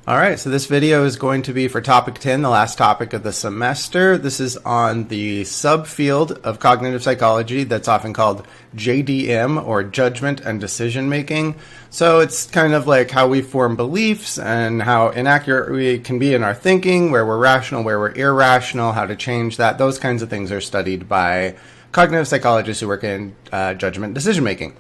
All right, so this video is going to be for topic 10, the last topic of the semester. This is on the subfield of cognitive psychology that's often called JDM, or judgment and decision making. So it's kind of like how we form beliefs and how inaccurate we can be in our thinking, where we're rational, where we're irrational, how to change that. Those kinds of things are studied by cognitive psychologists who work in judgment and decision making.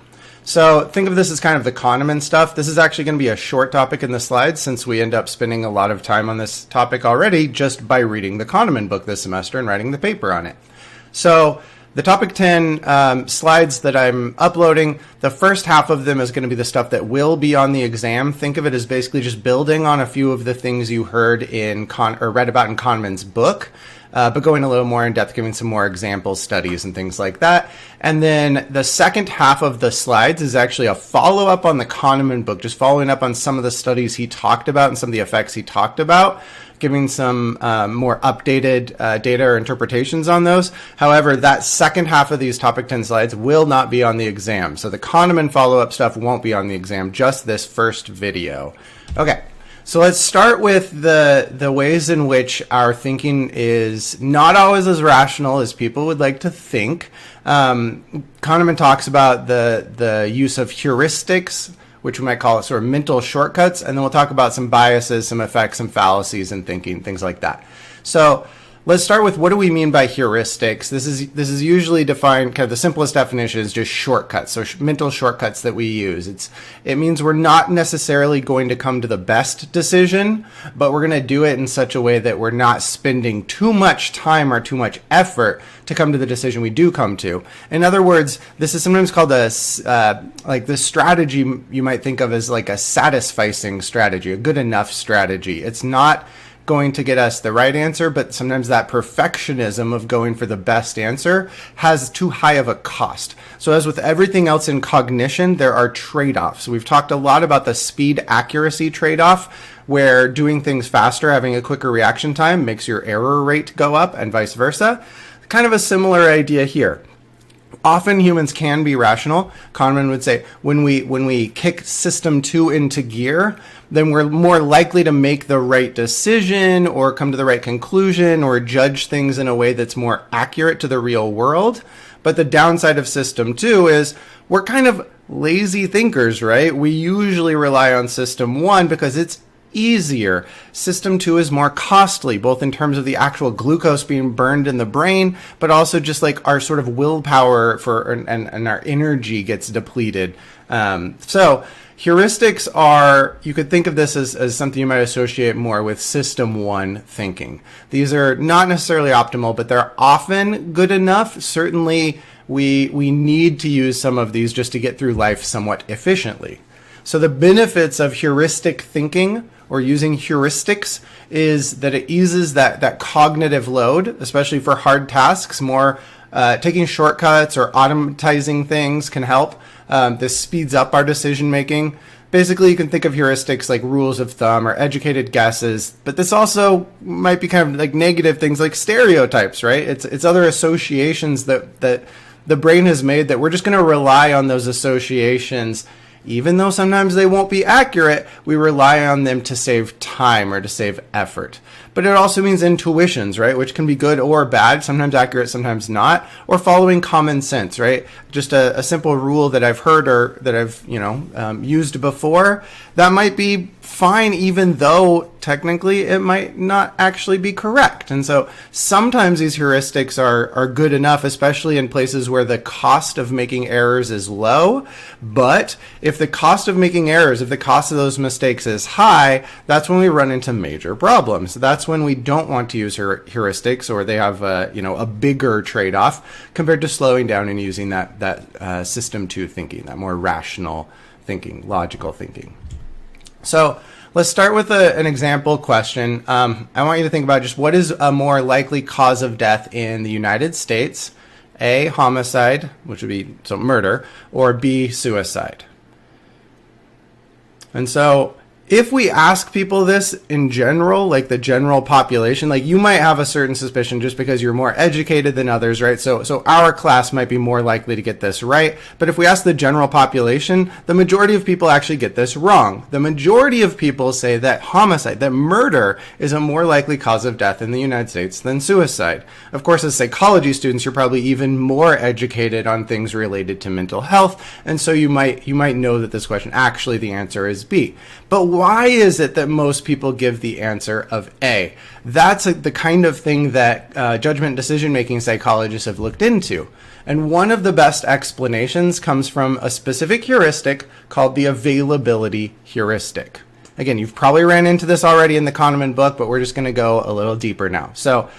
So think of this as kind of the Kahneman stuff. This is actually going to be a short topic in the slides since we end up spending a lot of time on this topic already just by reading the Kahneman book this semester and writing the paper on it. So the topic 10 slides that I'm uploading, the first half of them is going to be the stuff that will be on the exam. Think of it as basically just building on a few of the things you heard in or read about in Kahneman's book. But going a little more in depth, giving some more example studies and things like that. And then the second half of the slides is actually a follow-up on the Kahneman book, just following up on some of the studies he talked about and some of the effects he talked about, giving some more updated data or interpretations on those. However, that second half of these topic 10 slides will not be on the exam. So the Kahneman follow-up stuff won't be on the exam, just this first video. Okay. So let's start with the ways in which our thinking is not always as rational as people would like to think. Kahneman talks about the use of heuristics, which we might call it sort of mental shortcuts, and then we'll talk about some biases, some effects, some fallacies in thinking, things like that. So let's start with what do we mean by heuristics. This is usually defined, kind of the simplest definition is just shortcuts, so mental shortcuts that we use. It means we're not necessarily going to come to the best decision, but we're going to do it in such a way that we're not spending too much time or too much effort to come to the decision we do come to. In other words, this is sometimes called like the strategy you might think of as like a satisficing strategy, a good enough strategy. It's not going to get us the right answer, but sometimes that perfectionism of going for the best answer has too high of a cost. So as with everything else in cognition, there are trade-offs. We've talked a lot about the speed accuracy trade-off, where doing things faster, having a quicker reaction time makes your error rate go up and vice versa. Kind of a similar idea here. Often humans can be rational. Kahneman would say when we kick system 2 into gear, then we're more likely to make the right decision or come to the right conclusion or judge things in a way that's more accurate to the real world. But the downside of system 2 is we're kind of lazy thinkers, right? We usually rely on system 1 because it's easier. System 2 is more costly, both in terms of the actual glucose being burned in the brain, but also just like our sort of willpower and our energy gets depleted. So heuristics are, you could think of this as something you might associate more with system 1 thinking. These are not necessarily optimal, but they're often good enough. Certainly we need to use some of these just to get through life somewhat efficiently. So the benefits of heuristic thinking or using heuristics is that it eases that cognitive load, especially for hard tasks. More taking shortcuts or automatizing things can help. This speeds up our decision making. Basically, you can think of heuristics like rules of thumb or educated guesses, but this also might be kind of like negative things like stereotypes, right? It's other associations that the brain has made that we're just going to rely on those associations. Even though sometimes they won't be accurate, we rely on them to save time or to save effort. But it also means intuitions, right? Which can be good or bad, sometimes accurate, sometimes not. Or following common sense, right? Just a simple rule that I've heard or that I've, used before, that might be fine even though technically it might not actually be correct. And so sometimes these heuristics are good enough, especially in places where the cost of making errors is low. But if the cost of making errors, if the cost of those mistakes is high, that's when we run into major problems. That's when we don't want to use heuristics, or they have a bigger trade-off compared to slowing down and using that system 2 thinking, that more rational thinking, logical thinking. So let's start with an example question. I want you to think about just what is a more likely cause of death in the United States? A, homicide, which would be murder, or B, suicide. And so if we ask people this in general, like the general population, like you might have a certain suspicion just because you're more educated than others, right? So our class might be more likely to get this right. But if we ask the general population, the majority of people actually get this wrong. The majority of people say that homicide, that murder is a more likely cause of death in the United States than suicide. Of course, as psychology students, you're probably even more educated on things related to mental health. And so you might know that this question, actually the answer is B. But why is it that most people give the answer of A? That's the kind of thing that judgment and decision-making psychologists have looked into. And one of the best explanations comes from a specific heuristic called the availability heuristic. Again, you've probably ran into this already in the Kahneman book, but we're just going to go a little deeper now. So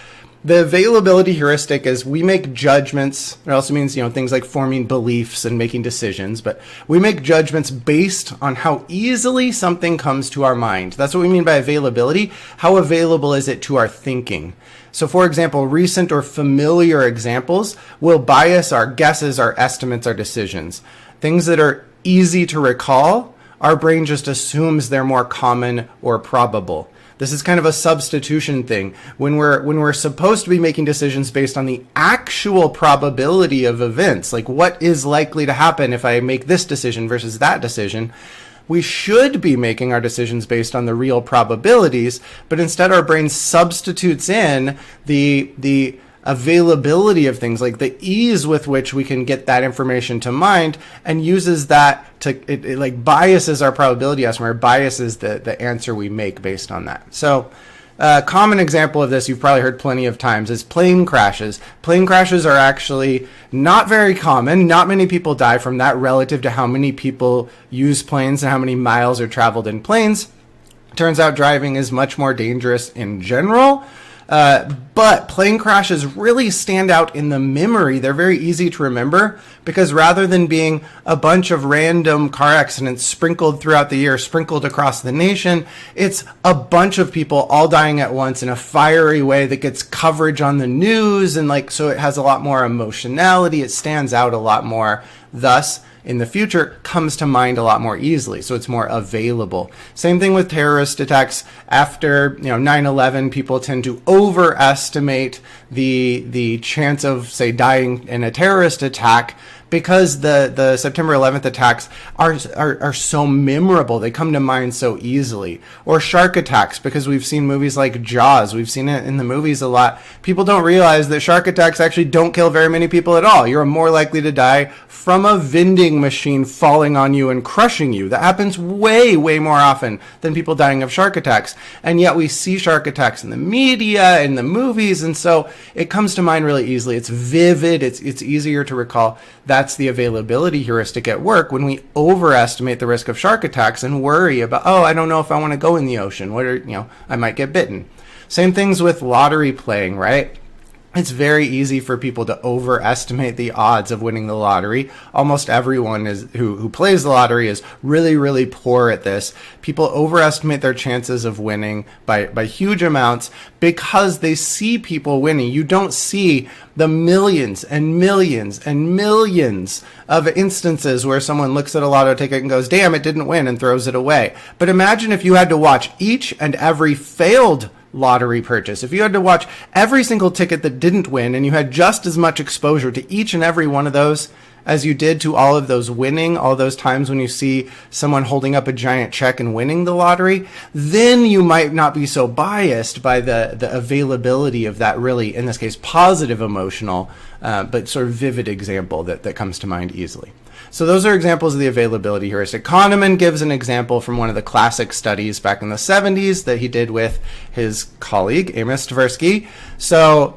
the availability heuristic is we make judgments. It also means, things like forming beliefs and making decisions, but we make judgments based on how easily something comes to our mind. That's what we mean by availability. How available is it to our thinking? So for example, recent or familiar examples will bias our guesses, our estimates, our decisions. Things that are easy to recall, our brain just assumes they're more common or probable. This is kind of a substitution thing. When we're supposed to be making decisions based on the actual probability of events, like what is likely to happen if I make this decision versus that decision, we should be making our decisions based on the real probabilities, but instead our brain substitutes in the availability of things, like the ease with which we can get that information to mind, and uses that it like biases our probability estimate, or biases the answer we make based on that. So a common example of this you've probably heard plenty of times is plane crashes. Plane crashes are actually not very common. Not many people die from that relative to how many people use planes and how many miles are traveled in planes. Turns out driving is much more dangerous in general. But plane crashes really stand out in the memory. They're very easy to remember because rather than being a bunch of random car accidents sprinkled throughout the year, sprinkled across the nation, it's a bunch of people all dying at once in a fiery way that gets coverage on the news, and so it has a lot more emotionality. It stands out a lot more. Thus, in the future, comes to mind a lot more easily, so it's more available. Same thing with terrorist attacks. After 9/11, people tend to overestimate the chance of, say, dying in a terrorist attack because the September 11th attacks are so memorable. They come to mind so easily. Or shark attacks, because we've seen movies like Jaws. We've seen it in the movies a lot. People don't realize that shark attacks actually don't kill very many people at all. You're more likely to die from a vending machine falling on you and crushing you. That happens way, way more often than people dying of shark attacks. And yet we see shark attacks in the media, in the movies, and so it comes to mind really easily. It's vivid. It's easier to recall. That's the availability heuristic at work when we overestimate the risk of shark attacks and worry about, I don't know if I want to go in the ocean. I might get bitten. Same things with lottery playing, right? It's very easy for people to overestimate the odds of winning the lottery. Almost everyone who plays the lottery is really, really poor at this. People overestimate their chances of winning by huge amounts because they see people winning. You don't see the millions and millions and millions of instances where someone looks at a lotto ticket and goes, damn, it didn't win, and throws it away. But imagine if you had to watch each and every failed lottery purchase. If you had to watch every single ticket that didn't win and you had just as much exposure to each and every one of those as you did to all of those winning, all those times when you see someone holding up a giant check and winning the lottery, then you might not be so biased by the availability of that really, in this case, positive emotional, but sort of vivid example that comes to mind easily. So those are examples of the availability heuristic. Kahneman gives an example from one of the classic studies back in the 70s that he did with his colleague, Amos Tversky. So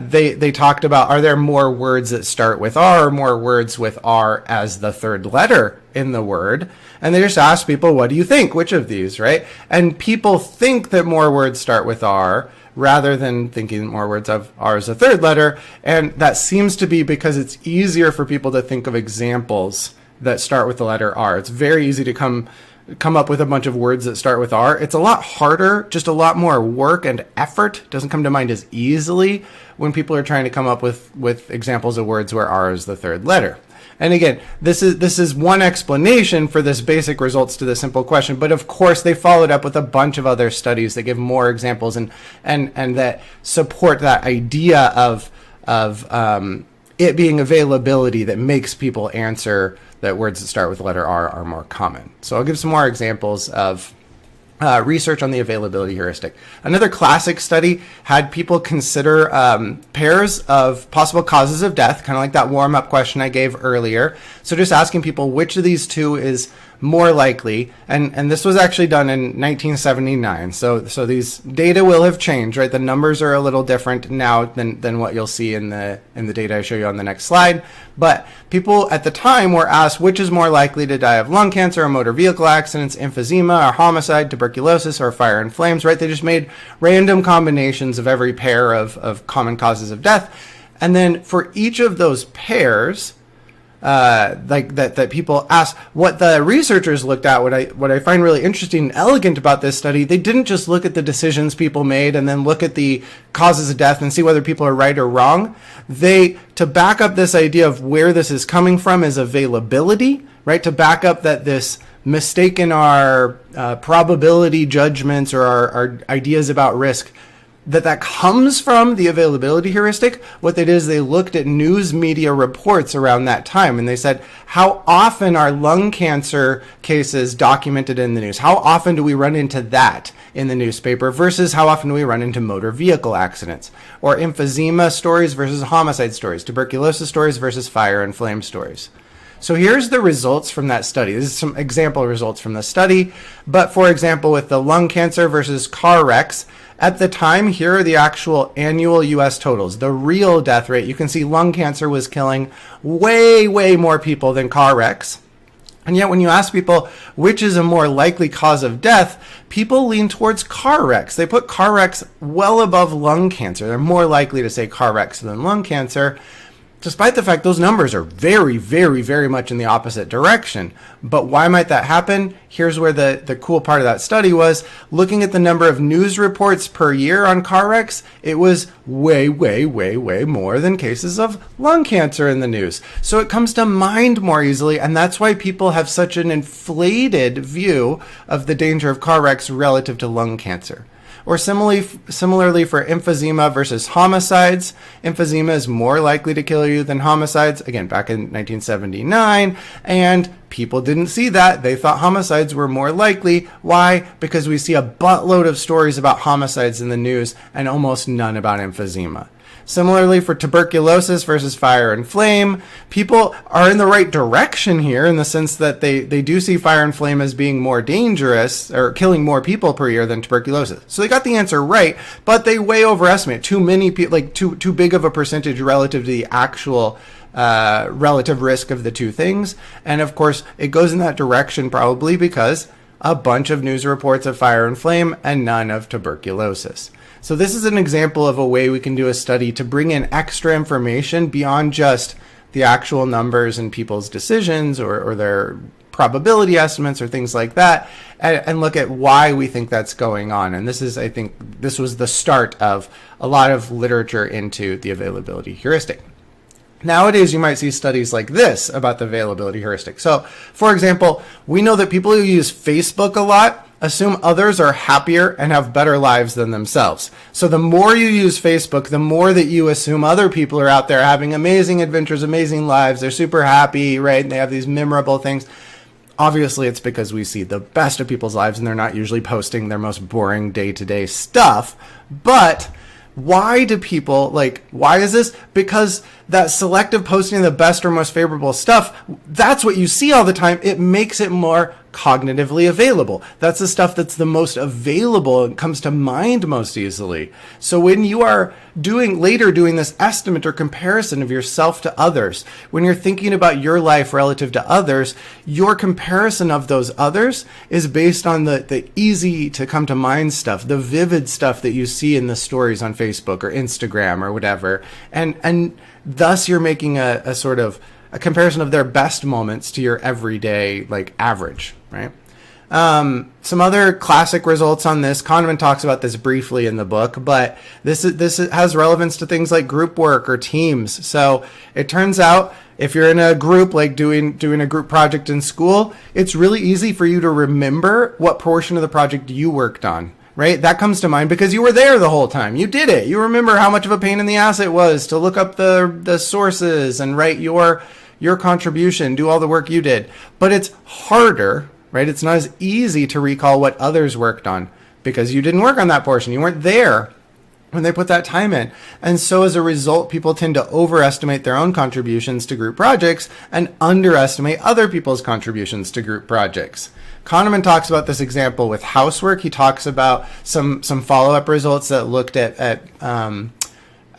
they talked about, are there more words that start with R or more words with R as the third letter in the word? And they just asked people, what do you think? Which of these, right? And people think that more words start with R rather than thinking more words of R as a third letter. And that seems to be because it's easier for people to think of examples that start with the letter R. It's very easy to come up with a bunch of words that start with R. It's a lot harder, just a lot more work and effort. Doesn't come to mind as easily when people are trying to come up with examples of words where R is the third letter. And again, this is one explanation for this basic results to the simple question. But of course, they followed up with a bunch of other studies that give more examples and that support that idea of it being availability that makes people answer that words that start with the letter R are more common. So I'll give some more examples of research on the availability heuristic. Another classic study had people consider pairs of possible causes of death, kind of like that warm-up question I gave earlier. So just asking people which of these two is more likely, and this was actually done in 1979. So these data will have changed, right? The numbers are a little different now than what you'll see in the data I show you on the next slide. But people at the time were asked which is more likely to die of lung cancer or motor vehicle accidents, emphysema or homicide, tuberculosis or fire and flames, right? They just made random combinations of every pair of common causes of death. And then for each of those pairs, like that people asked, what the researchers looked at, what I find really interesting and elegant about this study, they didn't just look at the decisions people made and then look at the causes of death and see whether people are right or wrong. To back up this idea of where this is coming from is availability, right? To back up that this mistake in our probability judgments or our ideas about risk, that comes from the availability heuristic. What they did is they looked at news media reports around that time, and they said, how often are lung cancer cases documented in the news? How often do we run into that in the newspaper versus how often do we run into motor vehicle accidents? Or emphysema stories versus homicide stories, tuberculosis stories versus fire and flame stories. So here's the results from that study. This is some example results from the study. But for example, with the lung cancer versus car wrecks, at the time, here are the actual annual U.S. totals. The real death rate, you can see lung cancer was killing way, way more people than car wrecks. And yet when you ask people which is a more likely cause of death, people lean towards car wrecks. They put car wrecks well above lung cancer. They're more likely to say car wrecks than lung cancer, despite the fact those numbers are very, very, very much in the opposite direction. But why might that happen? Here's where the cool part of that study was. Looking at the number of news reports per year on car wrecks, it was way, way, way, way more than cases of lung cancer in the news. So it comes to mind more easily, and that's why people have such an inflated view of the danger of car wrecks relative to lung cancer. Or similarly for emphysema versus homicides, emphysema is more likely to kill you than homicides, again, back in 1979, and people didn't see that. They thought homicides were more likely. Why? Because we see a buttload of stories about homicides in the news and almost none about emphysema. Similarly, for tuberculosis versus fire and flame, people are in the right direction here in the sense that they do see fire and flame as being more dangerous or killing more people per year than tuberculosis. So they got the answer right, but they way overestimate. Too many people, like too big of a percentage relative to the actual relative risk of the two things. And of course, it goes in that direction probably because a bunch of news reports of fire and flame and none of tuberculosis. So this is an example of a way we can do a study to bring in extra information beyond just the actual numbers and people's decisions or their probability estimates or things like that, and look at why we think that's going on. And this is, I think, this was the start of a lot of literature into the availability heuristic. Nowadays, you might see studies like this about the availability heuristic. So, for example, we know that people who use Facebook a lot assume others are happier and have better lives than themselves. So the more you use Facebook, the more that you assume other people are out there having amazing adventures, amazing lives. They're super happy, right? And they have these memorable things. Obviously, it's because we see the best of people's lives and they're not usually posting their most boring day-to-day stuff. But why do people, why is this? Because that selective posting of the best or most favorable stuff, that's what you see all the time. It makes it more cognitively available. That's the stuff that's the most available and comes to mind most easily. So when you are doing this estimate or comparison of yourself to others, when you're thinking about your life relative to others, your comparison of those others is based on the easy to come to mind stuff, the vivid stuff that you see in the stories on Facebook or Instagram or whatever. And thus you're making a sort of a comparison of their best moments to your everyday average, right? Some other classic results on this, Kahneman talks about this briefly in the book, but this has relevance to things like group work or teams. So it turns out if you're in a group, like doing a group project in school, it's really easy for you to remember what portion of the project you worked on. Right? That comes to mind because you were there the whole time. You did it. You remember how much of a pain in the ass it was to look up the sources and write your contribution, do all the work you did. But it's harder, right? It's not as easy to recall what others worked on because you didn't work on that portion. You weren't there when they put that time in. And so as a result, people tend to overestimate their own contributions to group projects and underestimate other people's contributions to group projects. Kahneman talks about this example with housework. He talks about some follow-up results that looked at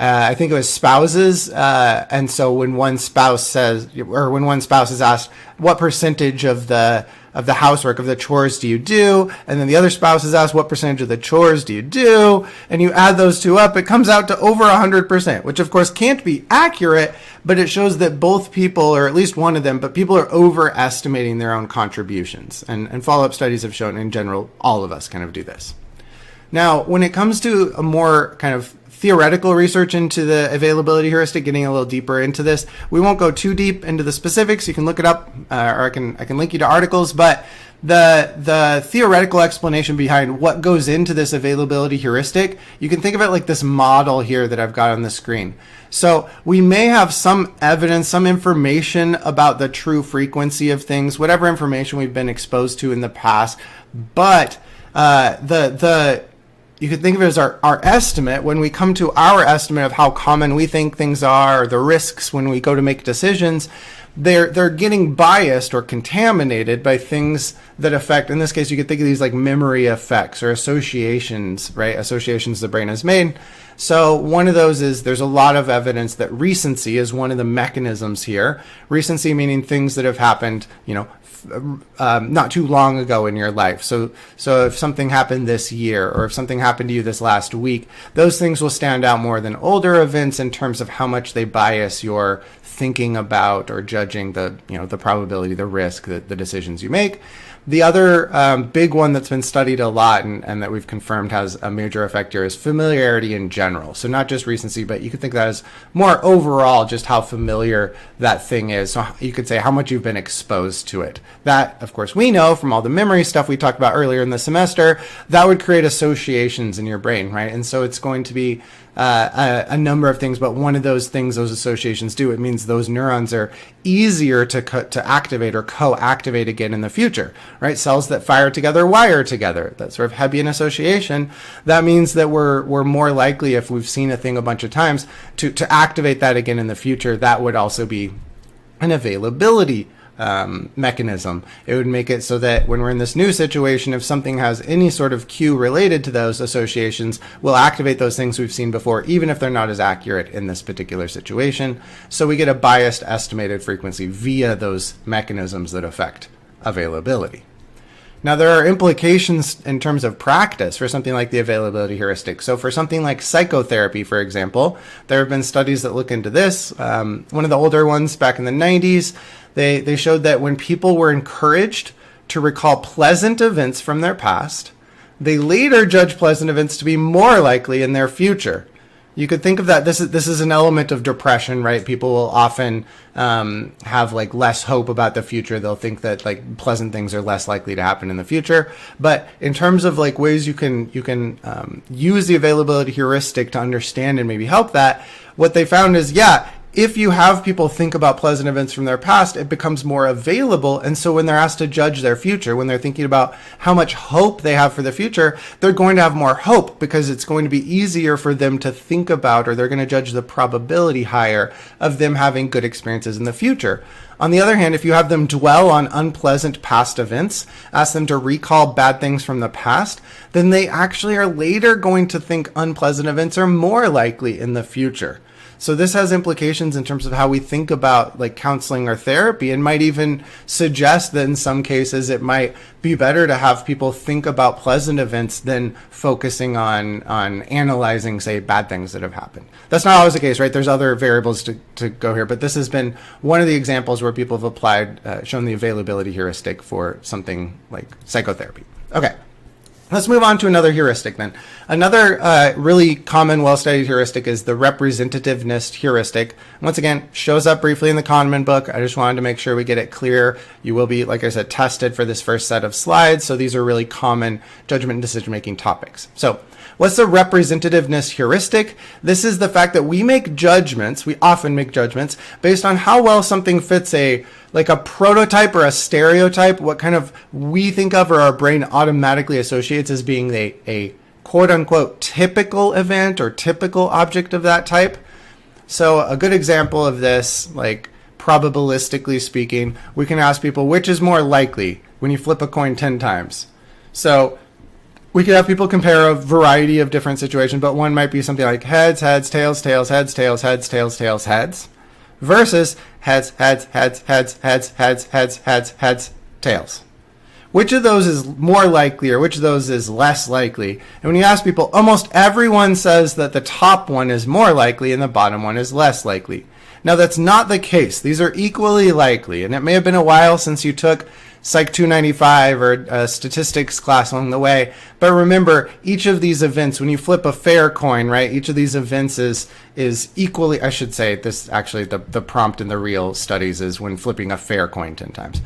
I think it was spouses. And so when one spouse is asked, what percentage of the housework, of the chores do you do? And then the other spouse is asked, what percentage of the chores do you do? And you add those two up, it comes out to over 100%, which of course can't be accurate, but it shows that both people, or at least one of them, but people are overestimating their own contributions. And follow-up studies have shown, in general, all of us kind of do this. Now, when it comes to a more kind of theoretical research into the availability heuristic, getting a little deeper into this, we won't go too deep into the specifics. You can look it up, or I can link you to articles, but the theoretical explanation behind what goes into this availability heuristic, you can think of it like this model here that I've got on the screen. So we may have some evidence, some information about the true frequency of things, whatever information we've been exposed to in the past, but you could think of it as our estimate. When we come to our estimate of how common we think things are, or the risks when we go to make decisions, they're getting biased or contaminated by things that affect, in this case, you could think of these like memory effects or associations, right? Associations the brain has made. So one of those is there's a lot of evidence that recency is one of the mechanisms here. Recency meaning things that have happened, not too long ago in your life. So if something happened this year, or if something happened to you this last week, those things will stand out more than older events in terms of how much they bias your thinking about or judging the probability, the risk, the decisions you make. The other big one that's been studied a lot and that we've confirmed has a major effect here is familiarity in general. So not just recency, but you could think of that as more overall, just how familiar that thing is. So you could say how much you've been exposed to it. That, of course, we know from all the memory stuff we talked about earlier in the semester, that would create associations in your brain, right? And so it's going to be a number of things, but one of those things those associations do, it means those neurons are easier to activate or co-activate again in the future, right? Cells that fire together wire together. That sort of Hebbian association. That means that we're more likely, if we've seen a thing a bunch of times, to activate that again in the future. That would also be an availability mechanism. It would make it so that when we're in this new situation, if something has any sort of cue related to those associations, we'll activate those things we've seen before, even if they're not as accurate in this particular situation. So we get a biased estimated frequency via those mechanisms that affect availability. Now, there are implications in terms of practice for something like the availability heuristic. So for something like psychotherapy, for example, there have been studies that look into this. One of the older ones back in the 90s, they showed that when people were encouraged to recall pleasant events from their past, they later judged pleasant events to be more likely in their future. You could think of that. This is an element of depression, right? People will often have like less hope about the future. They'll think that like pleasant things are less likely to happen in the future. But in terms of like ways you can use the availability heuristic to understand and maybe help that, what they found is, if you have people think about pleasant events from their past, it becomes more available. And so when they're asked to judge their future, when they're thinking about how much hope they have for the future, they're going to have more hope because it's going to be easier for them to think about, or they're going to judge the probability higher of them having good experiences in the future. On the other hand, if you have them dwell on unpleasant past events, ask them to recall bad things from the past, then they actually are later going to think unpleasant events are more likely in the future. So this has implications in terms of how we think about like counseling or therapy, and might even suggest that in some cases it might be better to have people think about pleasant events than focusing on analyzing, say, bad things that have happened. That's not always the case, right? There's other variables to go here, but this has been one of the examples where people have applied, shown the availability heuristic for something like psychotherapy. Okay. Let's move on to another heuristic then. Another really common, well-studied heuristic is the representativeness heuristic. Once again, shows up briefly in the Kahneman book. I just wanted to make sure we get it clear. You will be, like I said, tested for this first set of slides. So these are really common judgment and decision-making topics. So what's the representativeness heuristic? This is the fact that we make judgments, we often make judgments, based on how well something fits a prototype or a stereotype, what kind of we think of or our brain automatically associates as being a quote-unquote typical event or typical object of that type. So a good example of this, like probabilistically speaking, we can ask people, which is more likely when you flip a coin 10 times? So we could have people compare a variety of different situations, but one might be something like heads, heads, tails, tails, heads, tails, heads, tails, tails, heads, versus heads, heads, heads, heads, heads, heads, heads, heads, heads, tails. Which of those is more likely or which of those is less likely? And when you ask people, almost everyone says that the top one is more likely and the bottom one is less likely. Now that's not the case. These are equally likely, and it may have been a while since you took Psych 295 or a statistics class along the way. But remember, each of these events, when you flip a fair coin, right, each of these events is equally, I should say, this actually, the prompt in the real studies is when flipping a fair coin 10 times.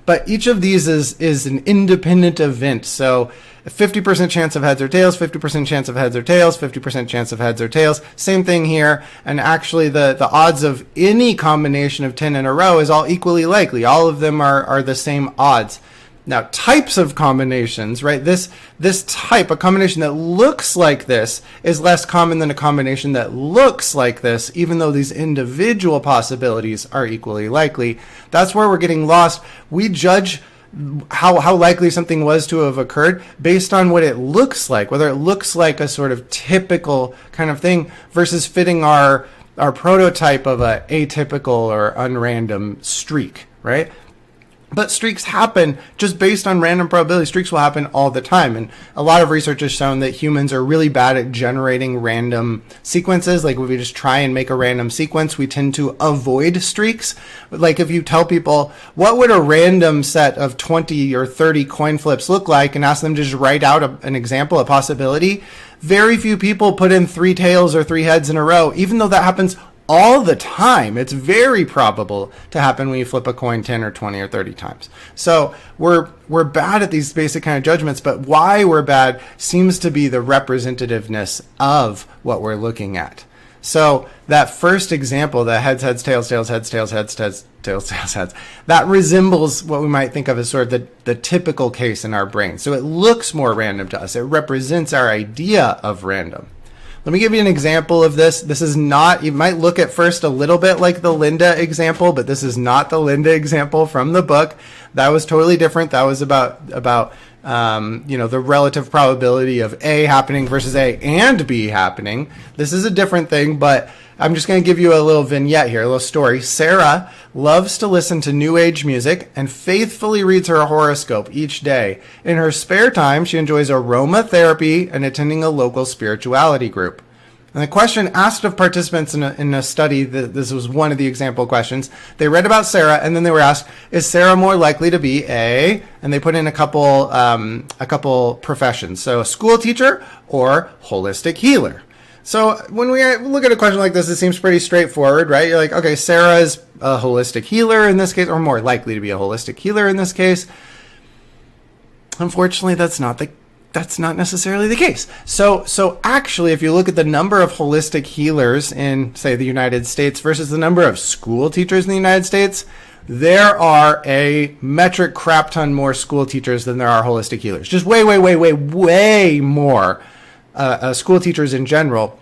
But each of these is an independent event. So a 50% chance of heads or tails, 50% chance of heads or tails, 50% chance of heads or tails. Same thing here. And actually the odds of any combination of 10 in a row is all equally likely. All of them are the same odds. Now, types of combinations, right? This type, a combination that looks like this, is less common than a combination that looks like this, even though these individual possibilities are equally likely. That's where we're getting lost. We judge how likely something was to have occurred based on what it looks like, whether it looks like a sort of typical kind of thing versus fitting our prototype of a atypical or unrandom streak, right? But streaks happen just based on random probability. Streaks will happen all the time. And a lot of research has shown that humans are really bad at generating random sequences. Like if we just try and make a random sequence, we tend to avoid streaks. Like if you tell people, what would a random set of 20 or 30 coin flips look like, and ask them to just write out an example, a possibility, very few people put in 3 tails or 3 heads in a row, even though that happens all the time. It's very probable to happen when you flip a coin 10 or 20 or 30 times. So we're bad at these basic kind of judgments, but why we're bad seems to be the representativeness of what we're looking at. So that first example, the heads, heads, tails, tails, heads, tails, heads, tails, tails, tails, heads, that resembles what we might think of as sort of the typical case in our brain. So it looks more random to us. It represents our idea of random. Let me give you an example of this. This is not, you might look at first a little bit like the Linda example, but this is not the Linda example from the book. That was totally different. That was about the relative probability of A happening versus A and B happening. This is a different thing, but I'm just going to give you a little vignette here, a little story. Sarah loves to listen to New Age music and faithfully reads her horoscope each day. In her spare time, she enjoys aromatherapy and attending a local spirituality group. And the question asked of participants in a study, this was one of the example questions, they read about Sarah and then they were asked, is Sarah more likely to be A, and they put in a couple professions, so a school teacher or holistic healer. So when we look at a question like this, it seems pretty straightforward, right? You're like, okay, Sarah is a holistic healer in this case, or more likely to be a holistic healer in this case. Unfortunately, that's not necessarily the case. So actually, if you look at the number of holistic healers in, say, the United States versus the number of school teachers in the United States, there are a metric crap ton more school teachers than there are holistic healers. Just way more school teachers in general.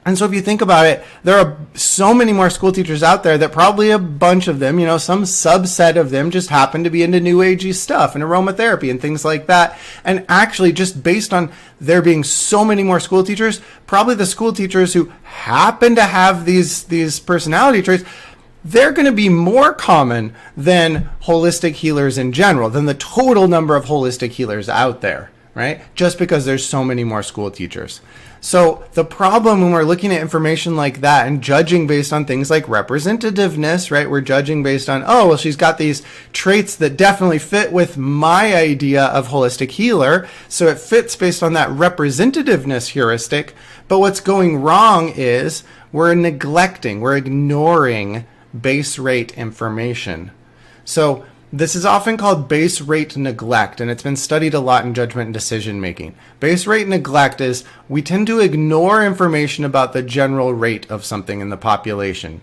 And so if you think about it, there are so many more school teachers out there that probably a bunch of them, some subset of them just happen to be into new agey stuff and aromatherapy and things like that. And actually, just based on there being so many more school teachers, probably the school teachers who happen to have these personality traits, they're going to be more common than holistic healers in general, than the total number of holistic healers out there, right? Just because there's so many more school teachers. So the problem when we're looking at information like that and judging based on things like representativeness, right? We're judging based on, oh, well, she's got these traits that definitely fit with my idea of holistic healer. So it fits based on that representativeness heuristic. But what's going wrong is we're ignoring base rate information. So this is often called base rate neglect, and it's been studied a lot in judgment and decision making. Base rate neglect is we tend to ignore information about the general rate of something in the population.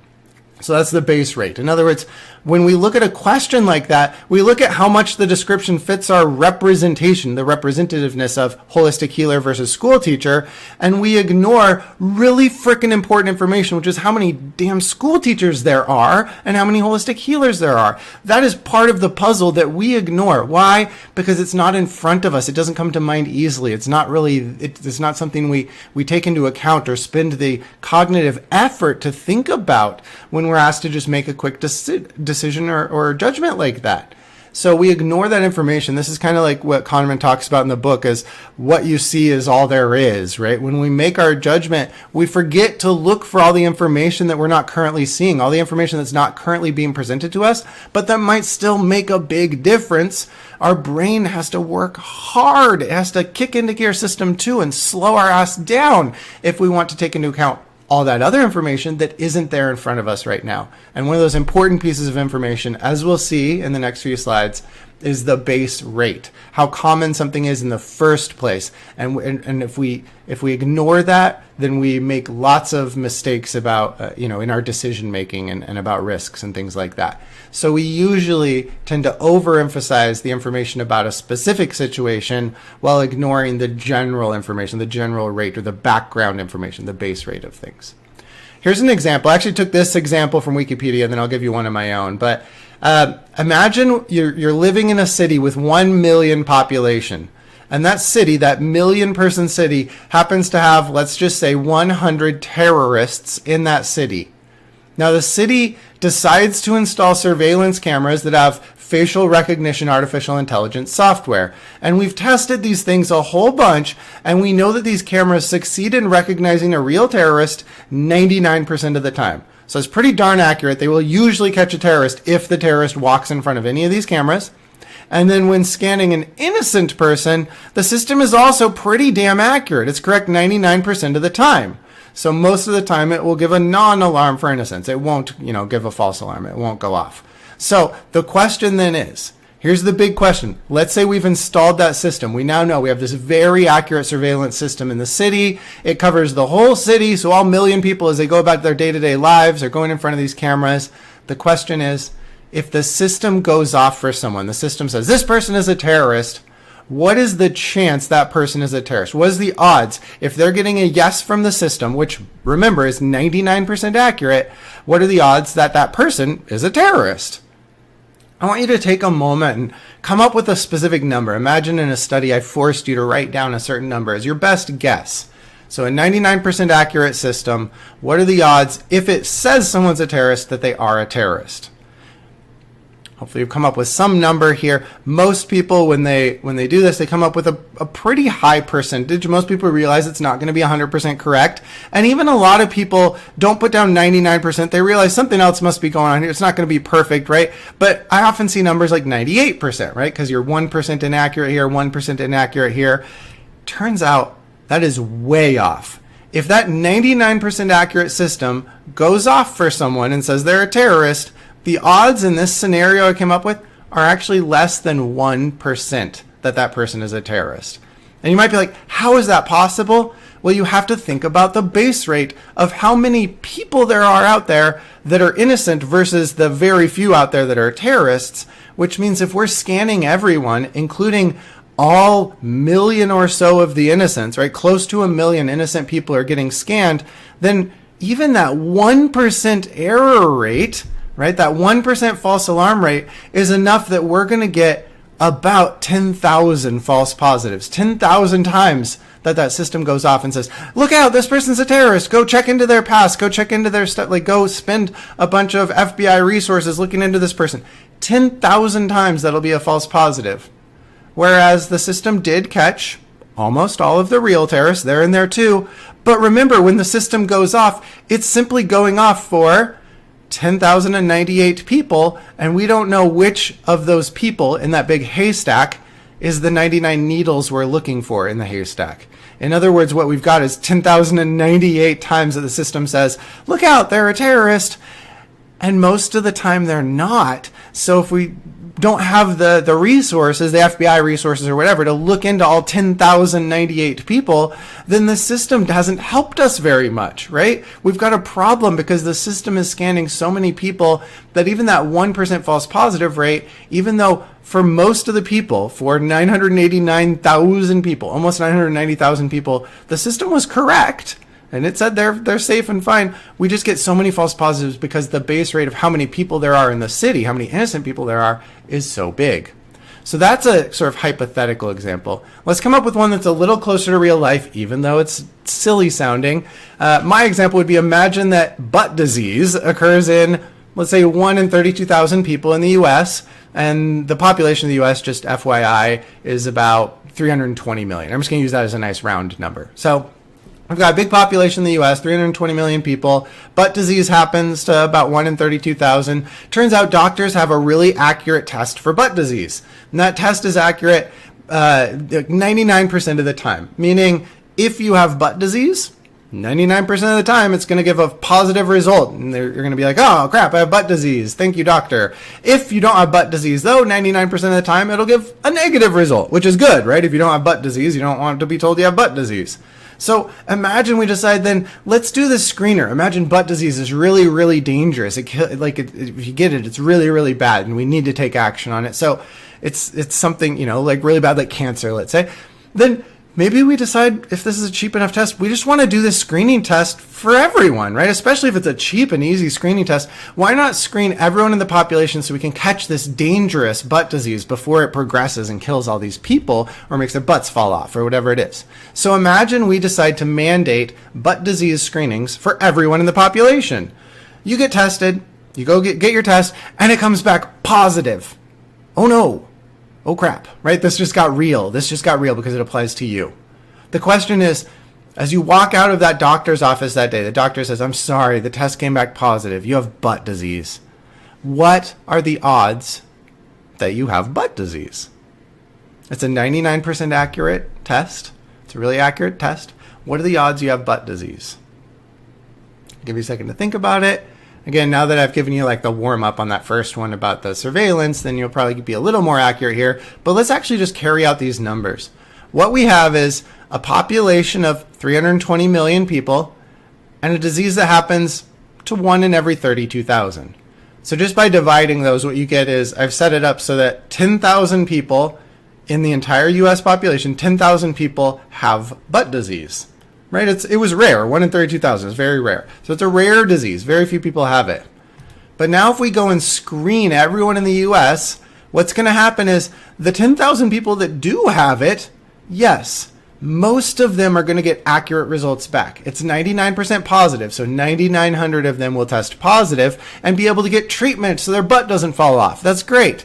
So that's the base rate. In other words, when we look at a question like that, we look at how much the description fits our representation, the representativeness of holistic healer versus school teacher, and we ignore really freaking important information, which is how many damn school teachers there are and how many holistic healers there are. That is part of the puzzle that we ignore. Why? Because it's not in front of us. It doesn't come to mind easily. It's not something we take into account or spend the cognitive effort to think about when we're asked to just make a quick decision or judgment like that. So we ignore that information. This is kind of like what Kahneman talks about in the book as what you see is all there is, right? When we make our judgment, we forget to look for all the information that we're not currently seeing, all the information that's not currently being presented to us, but that might still make a big difference. Our brain has to work hard. It has to kick into gear system 2 and slow our ass down if we want to take into account all that other information that isn't there in front of us right now. And one of those important pieces of information, as we'll see in the next few slides, is the base rate, how common something is in the first place. And if we ignore that, then we make lots of mistakes about, in our decision making and about risks and things like that. So we usually tend to overemphasize the information about a specific situation while ignoring the general information, the general rate or the background information, the base rate of things. Here's an example. I actually took this example from Wikipedia, and then I'll give you one of my own. But imagine you're living in a city with 1 million population. And that city, that 1 million person city, happens to have, let's just say, 100 terrorists in that city. Now, the city decides to install surveillance cameras that have facial recognition artificial intelligence software. And we've tested these things a whole bunch, and we know that these cameras succeed in recognizing a real terrorist 99% of the time. So it's pretty darn accurate. They will usually catch a terrorist if the terrorist walks in front of any of these cameras. And then when scanning an innocent person, the system is also pretty damn accurate. It's correct 99% of the time. So most of the time it will give a non-alarm for innocence. It won't, give a false alarm. It won't go off. So the question then is, here's the big question. Let's say we've installed that system. We now know we have this very accurate surveillance system in the city. It covers the whole city. So all 1 million people, as they go about their day-to-day lives, are going in front of these cameras. The question is, if the system goes off for someone, the system says, this person is a terrorist, what is the chance that person is a terrorist? What is the odds? If they're getting a yes from the system, which remember is 99% accurate, what are the odds that that person is a terrorist? I want you to take a moment and come up with a specific number. Imagine in a study I forced you to write down a certain number as your best guess. So a 99% accurate system, what are the odds if it says someone's a terrorist that they are a terrorist? Hopefully you've come up with some number here. Most people, when they do this, they come up with a pretty high percentage. Most people realize it's not going to be 100% correct. And even a lot of people don't put down 99%. They realize something else must be going on here. It's not going to be perfect, right? But I often see numbers like 98%, right? Because you're 1% inaccurate here, 1% inaccurate here. Turns out that is way off. If that 99% accurate system goes off for someone and says they're a terrorist, the odds in this scenario I came up with are actually less than 1% that person is a terrorist. And you might be like, how is that possible? Well, you have to think about the base rate of how many people there are out there that are innocent versus the very few out there that are terrorists, which means if we're scanning everyone, including all million or so of the innocents, right? Close to 1 million innocent people are getting scanned, then even that 1% error rate, right? That 1% false alarm rate is enough that we're going to get about 10,000 false positives, 10,000 times that system goes off and says, look out, this person's a terrorist. Go check into their past. Go check into their stuff. Like, go spend a bunch of FBI resources looking into this person. 10,000 times that'll be a false positive. Whereas the system did catch almost all of the real terrorists. They're in there too. But remember, when the system goes off, it's simply going off for 10,098 people, and we don't know which of those people in that big haystack is the 99 needles we're looking for in the haystack. In other words, what we've got is 10,098 times that the system says, look out, they're a terrorist. And most of the time they're not. So if we don't have the resources, the FBI resources or whatever, to look into all 10,098 people, then the system hasn't helped us very much, right? We've got a problem because the system is scanning so many people that even that 1% false positive rate, even though for most of the people, for 989,000 people, almost 990,000 people, the system was correct. And it said they're safe and fine. We just get so many false positives because the base rate of how many people there are in the city, how many innocent people there are, is so big. So that's a sort of hypothetical example. Let's come up with one that's a little closer to real life, even though it's silly sounding. My example would be, imagine that butt disease occurs in, let's say, 1 in 32,000 people in the U.S., and the population of the U.S., just FYI, is about 320 million. I'm just going to use that as a nice round number. So we've got a big population in the U.S., 320 million people. Butt disease happens to about 1 in 32,000. Turns out doctors have a really accurate test for butt disease. And that test is accurate 99% of the time. Meaning, if you have butt disease, 99% of the time, it's going to give a positive result. And you're going to be like, oh, crap, I have butt disease. Thank you, doctor. If you don't have butt disease, though, 99% of the time, it'll give a negative result, which is good, right? If you don't have butt disease, you don't want to be told you have butt disease. So imagine we decide then, let's do this screener. Imagine butt disease is really, really dangerous. If you get it, it's really, really bad, and we need to take action on it. So it's something, like really bad, like cancer, let's say. Then maybe we decide, if this is a cheap enough test, we just want to do this screening test for everyone, right? Especially if it's a cheap and easy screening test. Why not screen everyone in the population so we can catch this dangerous butt disease before it progresses and kills all these people or makes their butts fall off or whatever it is? So imagine we decide to mandate butt disease screenings for everyone in the population. You get tested, you go get your test, and it comes back positive. Oh no. Oh crap, right? This just got real. This just got real because it applies to you. The question is, as you walk out of that doctor's office that day, the doctor says, I'm sorry, the test came back positive. You have butt disease. What are the odds that you have butt disease? It's a 99% accurate test. It's a really accurate test. What are the odds you have butt disease? I'll give you a second to think about it. Again, now that I've given you like the warm up on that first one about the surveillance, then you'll probably be a little more accurate here. But let's actually just carry out these numbers. What we have is a population of 320 million people and a disease that happens to 1 in every 32,000. So just by dividing those, what you get is, I've set it up so that 10,000 people in the entire U.S. population, 10,000 people have butt disease. Right? It was rare. 1 in 32,000 is very rare. So it's a rare disease. Very few people have it. But now if we go and screen everyone in the U.S., what's going to happen is the 10,000 people that do have it, yes, most of them are going to get accurate results back. It's 99% positive. So 9,900 of them will test positive and be able to get treatment so their butt doesn't fall off. That's great.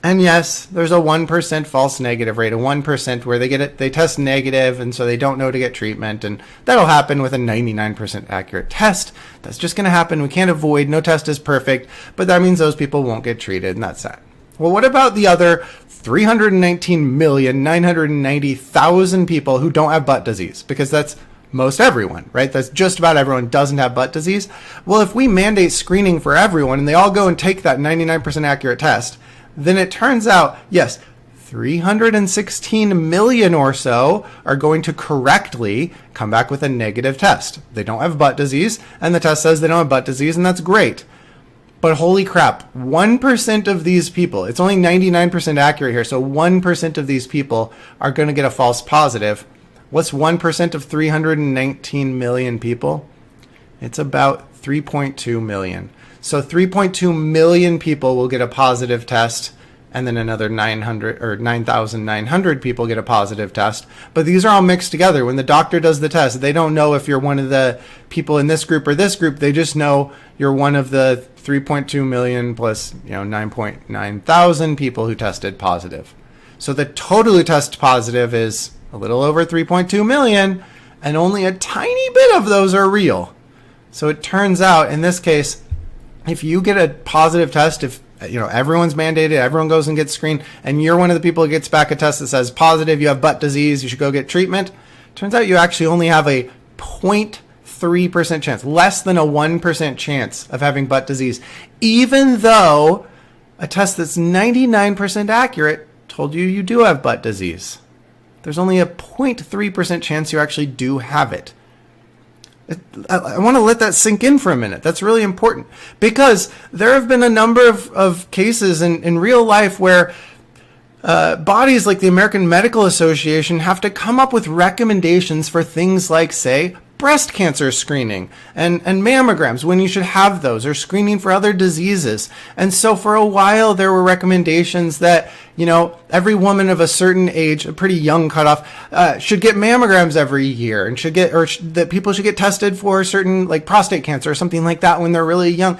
And yes, there's a 1% false negative rate, a 1% where they test negative, and so they don't know to get treatment, and that'll happen with a 99% accurate test. That's just going to happen. We can't avoid. No test is perfect, but that means those people won't get treated, and that's that. Well, what about the other 319,990,000 people who don't have butt disease? Because that's most everyone, right? That's just about everyone doesn't have butt disease. Well, if we mandate screening for everyone, and they all go and take that 99% accurate test, then it turns out, yes, 316 million or so are going to correctly come back with a negative test. They don't have butt disease, and the test says they don't have butt disease, and that's great. But holy crap, 1% of these people, it's only 99% accurate here, so 1% of these people are going to get a false positive. What's 1% of 319 million people? It's about 3.2 million. So 3.2 million people will get a positive test, and then another 9,900 people get a positive test. But these are all mixed together. When the doctor does the test, they don't know if you're one of the people in this group or this group. They just know you're one of the 3.2 million plus 9.9 thousand people who tested positive. So the total who test positive is a little over 3.2 million, and only a tiny bit of those are real. So it turns out, in this case, if you get a positive test, if everyone's mandated, everyone goes and gets screened, and you're one of the people who gets back a test that says positive, you have butt disease, you should go get treatment. Turns out you actually only have a 0.3% chance, less than a 1% chance of having butt disease, even though a test that's 99% accurate told you you do have butt disease. There's only a 0.3% chance you actually do have it. I want to let that sink in for a minute. That's really important, because there have been a number of cases in real life where bodies like the American Medical Association have to come up with recommendations for things like, say, breast cancer screening and mammograms when you should have those, or screening for other diseases. And so for a while there were recommendations that, every woman of a certain age, a pretty young cutoff, should get mammograms every year, and that people should get tested for certain, like prostate cancer or something like that when they're really young.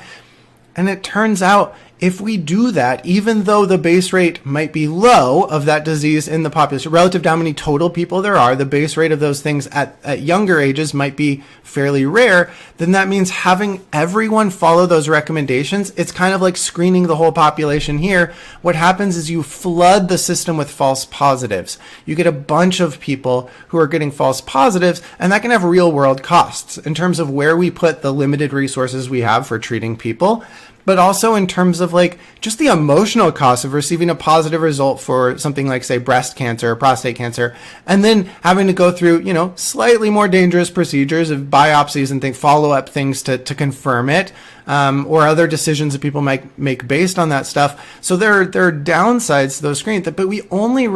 And it turns out, if we do that, even though the base rate might be low of that disease in the population, relative to how many total people there are, the base rate of those things at younger ages might be fairly rare, then that means having everyone follow those recommendations, it's kind of like screening the whole population here. What happens is you flood the system with false positives. You get a bunch of people who are getting false positives, and that can have real world costs in terms of where we put the limited resources we have for treating people, but also in terms of just the emotional cost of receiving a positive result for something like, say, breast cancer or prostate cancer, and then having to go through, slightly more dangerous procedures of biopsies and follow-up things to confirm it, or other decisions that people might make based on that stuff. So there are downsides to those screenings, but we only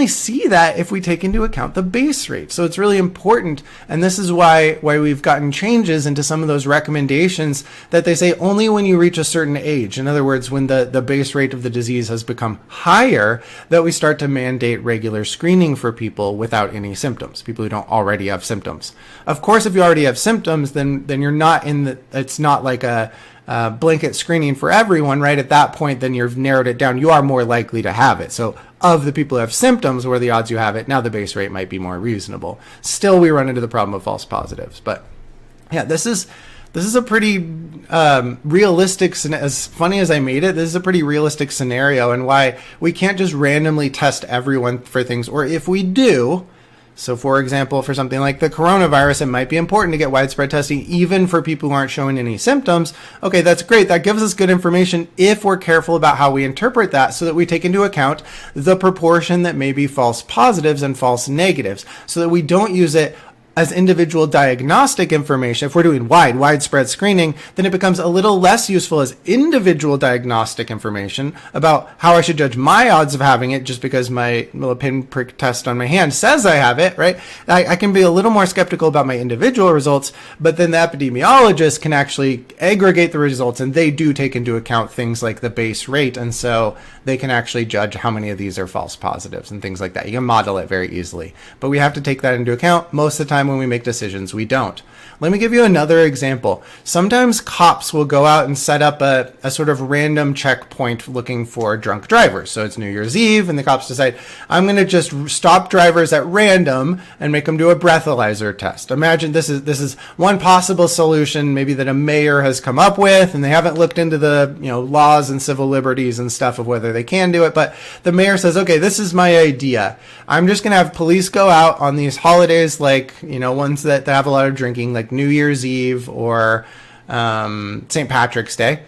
see that if we take into account the base rate. So it's really important, and this is why we've gotten changes into some of those recommendations that they say only when you reach a certain age, in other words, when the base rate of the disease has become higher, that we start to mandate regular screening for people without any symptoms, people who don't already have symptoms. Of course, if you already have symptoms, then you're not it's not like a blanket screening for everyone, right? At that point, then you've narrowed it down. You are more likely to have it. So of the people who have symptoms, where the odds you have it, now the base rate might be more reasonable. Still, we run into the problem of false positives. But yeah, this is a pretty realistic, as funny as I made it, this is a pretty realistic scenario, and why we can't just randomly test everyone for things, or if we do. So, for example, for something like the coronavirus, it might be important to get widespread testing even for people who aren't showing any symptoms. Okay, that's great. That gives us good information if we're careful about how we interpret that, so that we take into account the proportion that may be false positives and false negatives, so that we don't use it as individual diagnostic information. If we're doing widespread screening, then it becomes a little less useful as individual diagnostic information about how I should judge my odds of having it just because my little pinprick test on my hand says I have it, right? I can be a little more skeptical about my individual results, but then the epidemiologist can actually aggregate the results, and they do take into account things like the base rate, and so they can actually judge how many of these are false positives and things like that. You can model it very easily, but we have to take that into account. Most of the time when we make decisions, we don't. Let me give you another example. Sometimes cops will go out and set up a sort of random checkpoint looking for drunk drivers. So it's New Year's Eve, and the cops decide, I'm going to just stop drivers at random and make them do a breathalyzer test. Imagine this is one possible solution maybe that a mayor has come up with, and they haven't looked into the laws and civil liberties and stuff of whether they can do it, but the mayor says, okay, this is my idea. I'm just going to have police go out on these holidays, like ones that have a lot of drinking, like New Year's Eve or St. Patrick's Day.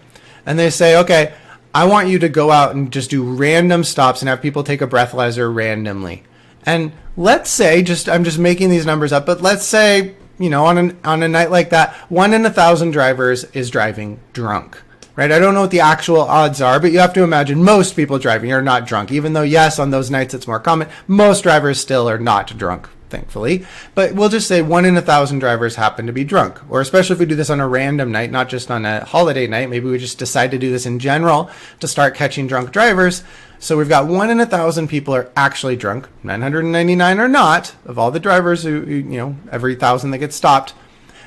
And they say, okay, I want you to go out and just do random stops and have people take a breathalyzer randomly. And let's say, I'm just making these numbers up, but let's say on a night like that, 1 in 1,000 drivers is driving drunk. Right? I don't know what the actual odds are, but you have to imagine most people driving are not drunk. Even though, yes, on those nights it's more common, most drivers still are not drunk, thankfully. But we'll just say 1 in 1,000 drivers happen to be drunk. Or especially if we do this on a random night, not just on a holiday night. Maybe we just decide to do this in general to start catching drunk drivers. So we've got 1 in 1,000 people are actually drunk. 999 are not, of all the drivers who, every 1,000 that get stopped.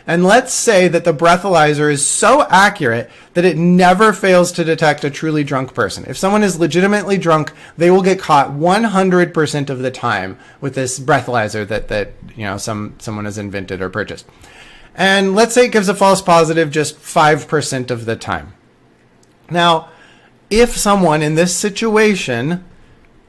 And let's say that the breathalyzer is so accurate that it never fails to detect a truly drunk person. If someone is legitimately drunk, they will get caught 100% of the time with this breathalyzer that someone has invented or purchased. And let's say it gives a false positive just 5% of the time. Now, if someone in this situation,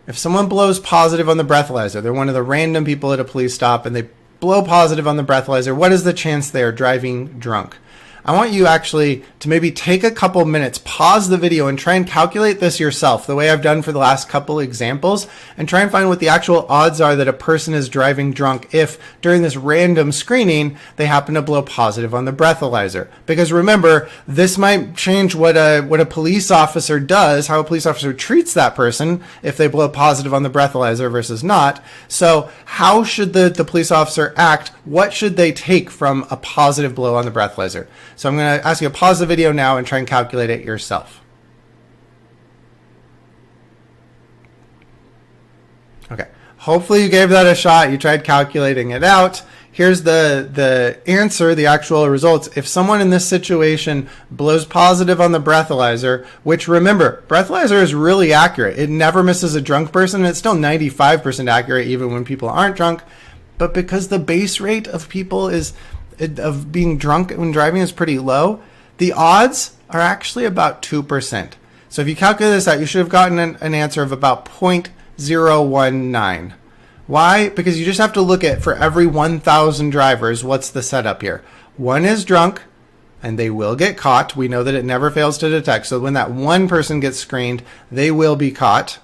if someone blows positive on the breathalyzer, they're one of the random people at a police stop and they blow positive on the breathalyzer, what is the chance they are driving drunk? I want you actually to maybe take a couple minutes, pause the video, and try and calculate this yourself, the way I've done for the last couple examples, and try and find what the actual odds are that a person is driving drunk if, during this random screening, they happen to blow positive on the breathalyzer. Because remember, this might change what a police officer does, how a police officer treats that person if they blow positive on the breathalyzer versus not. So how should the police officer act? What should they take from a positive blow on the breathalyzer? So I'm going to ask you to pause the video now and try and calculate it yourself. Okay. Hopefully you gave that a shot. You tried calculating it out. Here's the answer, the actual results. If someone in this situation blows positive on the breathalyzer, which remember, breathalyzer is really accurate. It never misses a drunk person. And it's still 95% accurate even when people aren't drunk. But because the base rate of people of being drunk when driving is pretty low, the odds are actually about 2%. So if you calculate this out, you should have gotten an answer of about 0.019. Why? Because you just have to look at, for every 1,000 drivers, what's the setup here? One is drunk, and they will get caught. We know that it never fails to detect. So when that one person gets screened, they will be caught.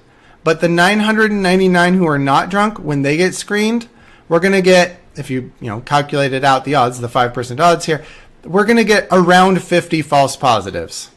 But the 999 who are not drunk, when they get screened, we're going to get, if you calculated out the odds, the 5% odds here, we're going to get around 50 false positives.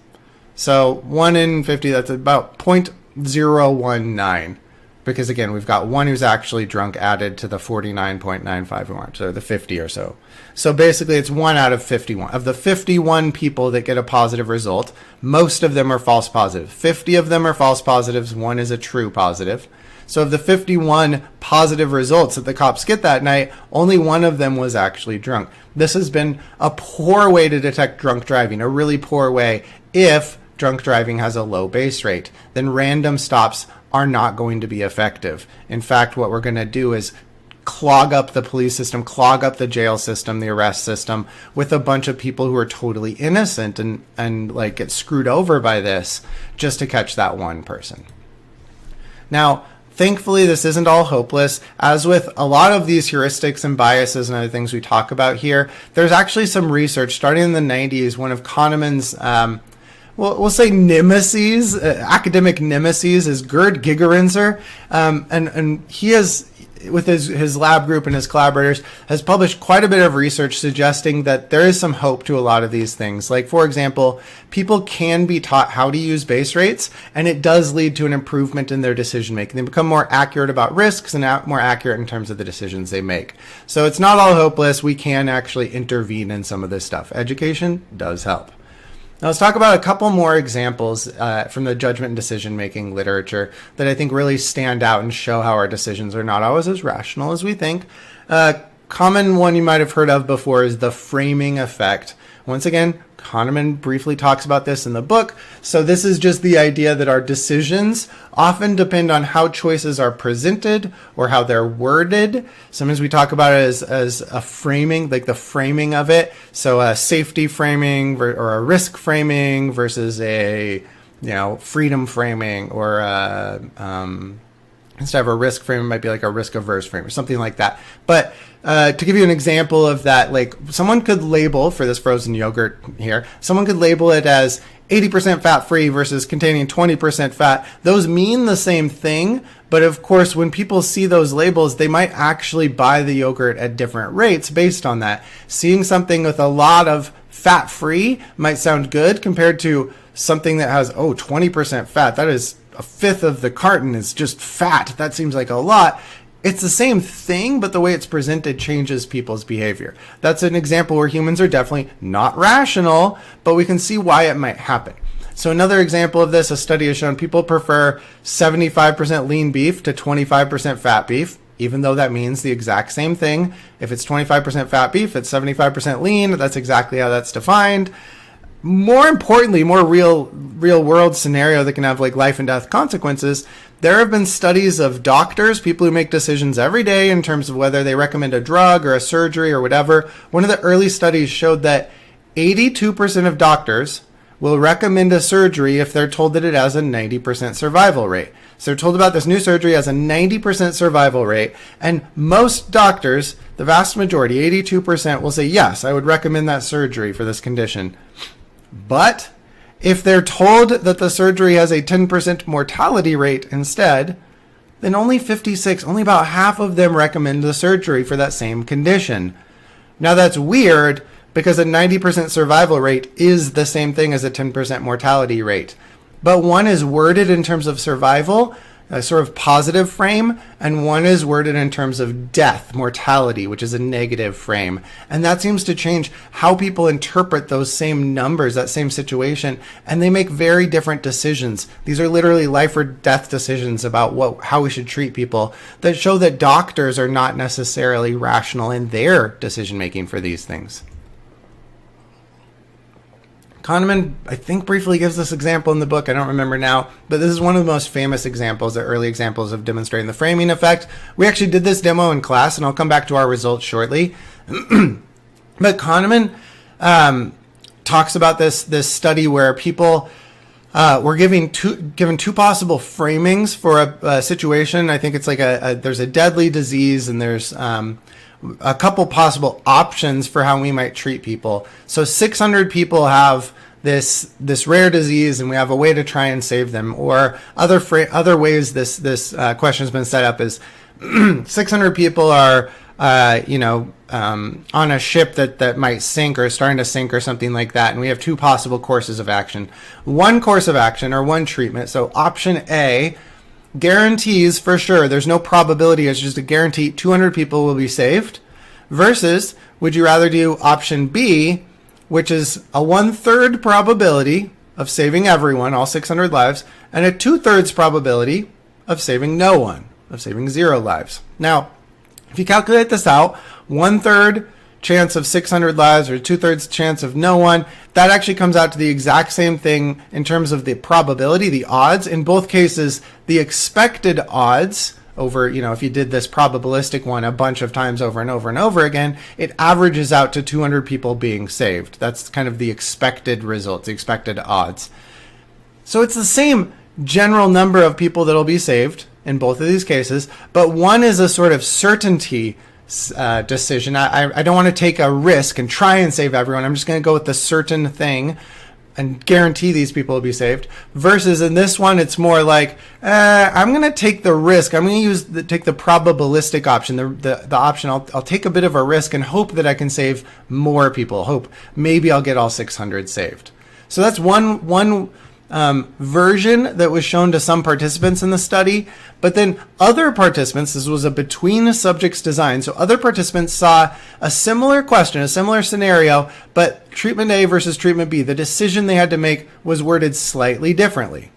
So 1 in 50, that's about 0.019. Because again, we've got one who's actually drunk added to the 49.95 who aren't, so the 50 or so. So basically it's 1 out of 51. Of the 51 people that get a positive result, most of them are false positives. 50 of them are false positives, 1 is a true positive. So of the 51 positive results that the cops get that night, only 1 of them was actually drunk. This has been a poor way to detect drunk driving, a really poor way if drunk driving has a low base rate. Then random stops are not going to be effective. In fact, what we're going to do is clog up the police system, clog up the jail system, the arrest system with a bunch of people who are totally innocent and like get screwed over by this just to catch that one person. Now, thankfully, this isn't all hopeless. As with a lot of these heuristics and biases and other things we talk about here, there's actually some research starting in the 90s. One of Kahneman's, we'll say nemesis, academic nemesis, is Gerd Gigerenzer. And he has, with his lab group and his collaborators, has published quite a bit of research suggesting that there is some hope to a lot of these things. Like, for example, people can be taught how to use base rates, and it does lead to an improvement in their decision making. They become more accurate about risks and more accurate in terms of the decisions they make. So it's not all hopeless. We can actually intervene in some of this stuff. Education does help. Now let's talk about a couple more examples from the judgment and decision-making literature that I think really stand out and show how our decisions are not always as rational as we think. Common one you might have heard of before is the framing effect. Once again, Kahneman briefly talks about this in the book. So this is just the idea that our decisions often depend on how choices are presented or how they're worded. Sometimes we talk about it as a framing, like the framing of it. So a safety framing or a risk framing versus a freedom framing or a Instead of a risk frame, it might be like a risk averse frame or something like that. But to give you an example of that, like someone could label for this frozen yogurt here, someone could label it as 80% fat free versus containing 20% fat. Those mean the same thing, but of course, when people see those labels, they might actually buy the yogurt at different rates based on that. Seeing something with a lot of fat free might sound good compared to something that has, 20% fat. That is a fifth of the carton is just fat. That seems like a lot. It's the same thing, but the way it's presented changes people's behavior. That's an example where humans are definitely not rational, but we can see why it might happen. So another example of this, a study has shown people prefer 75% lean beef to 25% fat beef, even though that means the exact same thing. If it's 25% fat beef, it's 75% lean. That's exactly how that's defined. More importantly, more real world scenario that can have like life and death consequences. There have been studies of doctors, people who make decisions every day in terms of whether they recommend a drug or a surgery or whatever. One of the early studies showed that 82% of doctors will recommend a surgery if they're told that it has a 90% survival rate. So they're told about this new surgery has a 90% survival rate, and most doctors, the vast majority, 82%, will say, yes, I would recommend that surgery for this condition. But if they're told that the surgery has a 10% mortality rate instead, then only about half of them recommend the surgery for that same condition. Now that's weird because a 90% survival rate is the same thing as a 10% mortality rate. But one is worded in terms of survival, a sort of positive frame, and one is worded in terms of death, mortality, which is a negative frame. And that seems to change how people interpret those same numbers, that same situation, and they make very different decisions. These are literally life or death decisions about how we should treat people that show that doctors are not necessarily rational in their decision making for these things. Kahneman, I think, briefly gives this example in the book. I don't remember now, but this is one of the most famous examples, the early examples of demonstrating the framing effect. We actually did this demo in class, and I'll come back to our results shortly. But Kahneman talks about this study where people were given two possible framings for a situation. I think it's like there's a deadly disease, and there's a couple possible options for how we might treat people. So 600 people have this rare disease, and we have a way to try and save them. Or other ways this question has been set up is 600 people are on a ship that might sink or starting to sink or something like that, and we have two possible courses of action. One course of action or one treatment. So option A guarantees for sure, there's no probability, it's just a guarantee 200 people will be saved, versus would you rather do option B, which is a 1/3 probability of saving everyone, all 600 lives, and a 2/3 probability of saving no one, of saving 0 lives. Now, if you calculate this out, 1/3 chance of 600 lives or 2/3 chance of no one, that actually comes out to the exact same thing in terms of the probability, the odds. In both cases, the expected odds over, if you did this probabilistic one a bunch of times over and over and over again, it averages out to 200 people being saved. That's kind of the expected results, the expected odds. So it's the same general number of people that'll be saved in both of these cases, but one is a sort of certainty decision. I don't want to take a risk and try and save everyone. I'm just going to go with the certain thing and guarantee these people will be saved. Versus in this one, it's more like, I'm going to take the risk. I'm going to take the probabilistic option, the option. I'll take a bit of a risk and hope that I can save more people. Hope maybe I'll get all 600 saved. So that's one version that was shown to some participants in the study, but then other participants, this was a between subjects design, so other participants saw a similar question, a similar scenario, but treatment A versus treatment B, the decision they had to make was worded slightly differently.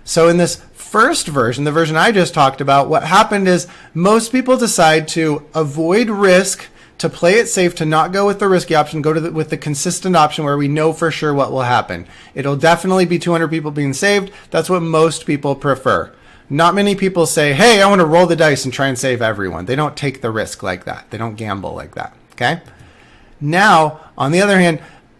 So in this first version, the version I just talked about, what happened is most people decide to avoid risk, to play it safe, to not go with the risky option, go with the consistent option where we know for sure what will happen. It'll definitely be 200 people being saved. That's what most people prefer. Not many people say, hey, I want to roll the dice and try and save everyone. They don't take the risk like that. They don't gamble like that. Okay? Now, on the other hand,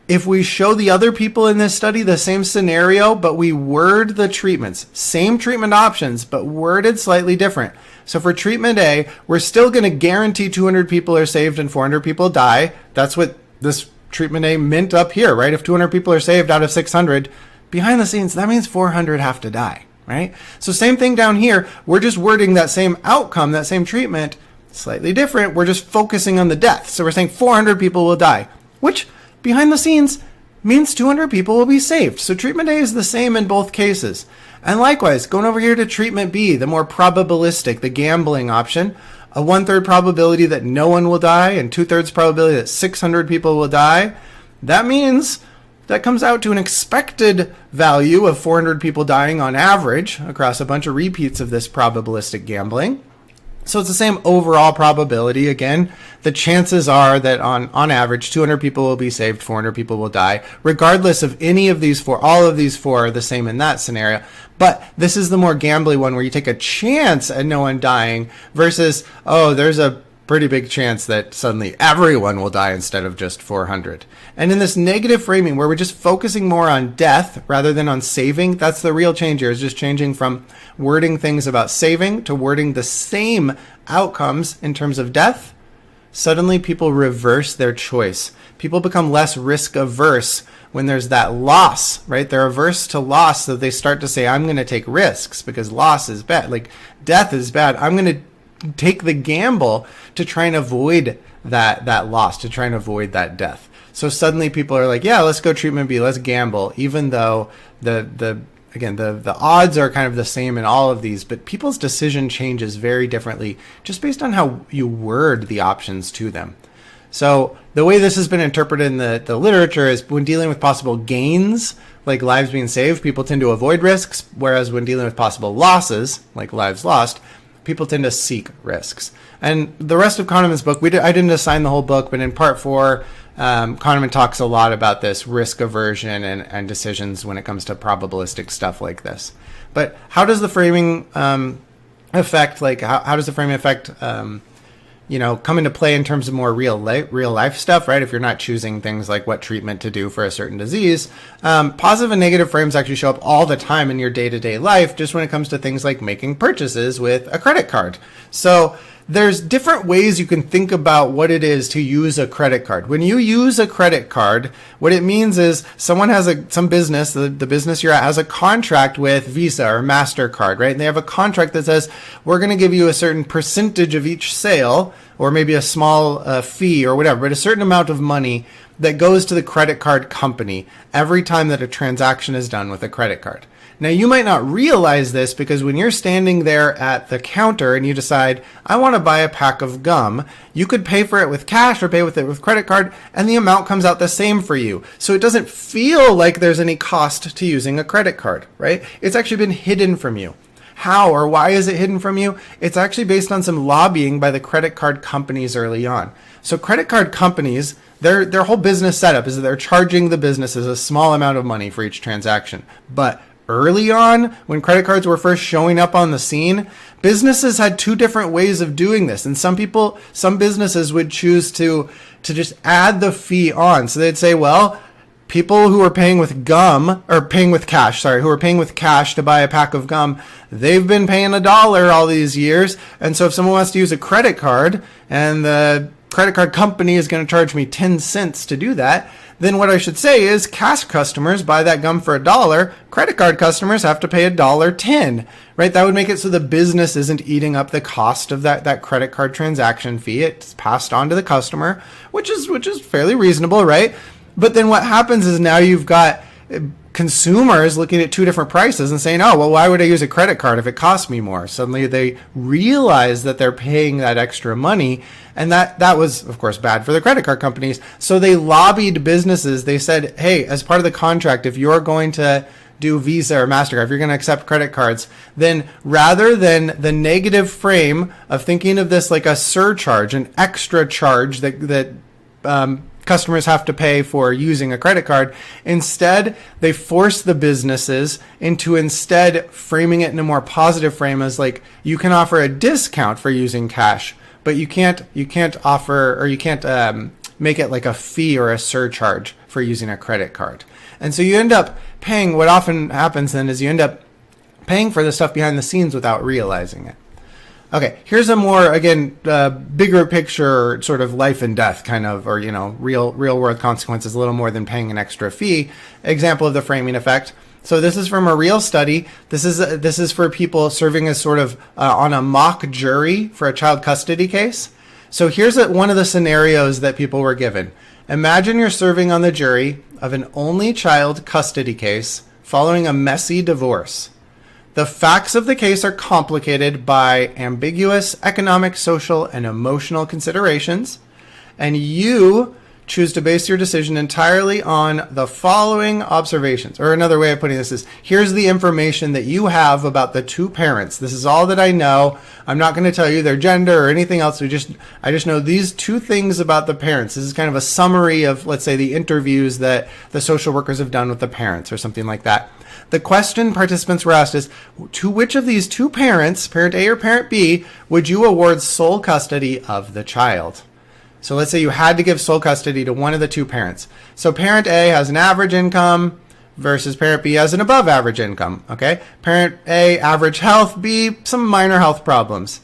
if we show the other people in this study the same scenario, but we word the treatments, same treatment options, but worded slightly different. So for treatment A, we're still going to guarantee 200 people are saved and 400 people die. That's what this treatment A meant up here, right? If 200 people are saved out of 600, behind the scenes, that means 400 have to die, right? So same thing down here. We're just wording that same outcome, that same treatment, slightly different. We're just focusing on the death. So we're saying 400 people will die, which behind the scenes means 200 people will be saved. So treatment A is the same in both cases. And likewise, going over here to treatment B, the more probabilistic, the gambling option, a 1/3 probability that no one will die and 2/3 probability that 600 people will die. That means that comes out to an expected value of 400 people dying on average across a bunch of repeats of this probabilistic gambling. So it's the same overall probability. Again, the chances are that on average, 200 people will be saved, 400 people will die, regardless of any of these four. All of these four are the same in that scenario. But this is the more gambly one where you take a chance at no one dying versus, oh, there's a pretty big chance that suddenly everyone will die instead of just 400. And in this negative framing where we're just focusing more on death rather than on saving, that's the real change here, is just changing from wording things about saving to wording the same outcomes in terms of death. Suddenly people reverse their choice. People become less risk averse when there's that loss, right? They're averse to loss, so they start to say, I'm going to take risks because loss is bad. Like death is bad. I'm going to take the gamble to try and avoid that loss, to try and avoid that death. So suddenly people are like, yeah, let's go treatment B, let's gamble, even though the odds are kind of the same in all of these, but people's decision changes very differently just based on how you word the options to them. So the way this has been interpreted in the literature is when dealing with possible gains, like lives being saved, people tend to avoid risks, whereas when dealing with possible losses, like lives lost, people tend to seek risks. And the rest of Kahneman's book, I didn't assign the whole book, but in part 4, Kahneman talks a lot about this risk aversion and decisions when it comes to probabilistic stuff like this. But how does the framing affect, like how does the framing affect, come into play in terms of more real life stuff, right? If you're not choosing things like what treatment to do for a certain disease, positive and negative frames actually show up all the time in your day-to-day life, just when it comes to things like making purchases with a credit card. So there's different ways you can think about what it is to use a credit card. When you use a credit card, what it means is someone has some business, the business you're at has a contract with Visa or MasterCard, right? And they have a contract that says, we're going to give you a certain percentage of each sale, or maybe a small fee or whatever, but a certain amount of money that goes to the credit card company every time that a transaction is done with a credit card. Now, you might not realize this because when you're standing there at the counter and you decide, I want to buy a pack of gum, you could pay for it with cash or pay with it with credit card, and the amount comes out the same for you. So it doesn't feel like there's any cost to using a credit card, right? It's actually been hidden from you. How or why is it hidden from you? It's actually based on some lobbying by the credit card companies early on. So credit card companies, their whole business setup is that they're charging the businesses a small amount of money for each transaction. But early on, when credit cards were first showing up on the scene, businesses had two different ways of doing this. And some businesses would choose to just add the fee on. So they'd say, well, people who are paying with cash to buy a pack of gum, they've been paying $1 all these years. And so if someone wants to use a credit card and the credit card company is going to charge me 10 cents to do that, then what I should say is cash customers buy that gum for $1, credit card customers have to pay $1.10, right? That would make it so the business isn't eating up the cost of that credit card transaction fee. It's passed on to the customer, which is fairly reasonable, right? But then what happens is now you've got consumers looking at two different prices and saying, oh, well, why would I use a credit card if it costs me more? Suddenly they realize that they're paying that extra money. And that was, of course, bad for the credit card companies. So they lobbied businesses. They said, hey, as part of the contract, if you're going to do Visa or MasterCard, if you're going to accept credit cards, then rather than the negative frame of thinking of this like a surcharge, an extra charge that customers have to pay for using a credit card, instead they force the businesses into instead framing it in a more positive frame as like, you can offer a discount for using cash, but you can't offer, or you can't make it like a fee or a surcharge for using a credit card. And so you end up paying, what often happens then is you end up paying for the stuff behind the scenes without realizing it. Okay, here's a more, again, bigger picture, sort of life and death kind of, or, real world consequences, a little more than paying an extra fee. Example of the framing effect. So this is from a real study. This is for people serving as sort of on a mock jury for a child custody case. So here's one of the scenarios that people were given. Imagine you're serving on the jury of an only child custody case following a messy divorce. The facts of the case are complicated by ambiguous economic, social, and emotional considerations, and you choose to base your decision entirely on the following observations. Or another way of putting this is, here's the information that you have about the two parents. This is all that I know. I'm not going to tell you their gender or anything else. I just know these two things about the parents. This is kind of a summary of, let's say, the interviews that the social workers have done with the parents or something like that. The question participants were asked is, to which of these two parents, parent A or parent B, would you award sole custody of the child? So let's say you had to give sole custody to one of the two parents. So parent A has an average income versus parent B has an above average income. Okay. Parent A, average health. B, some minor health problems.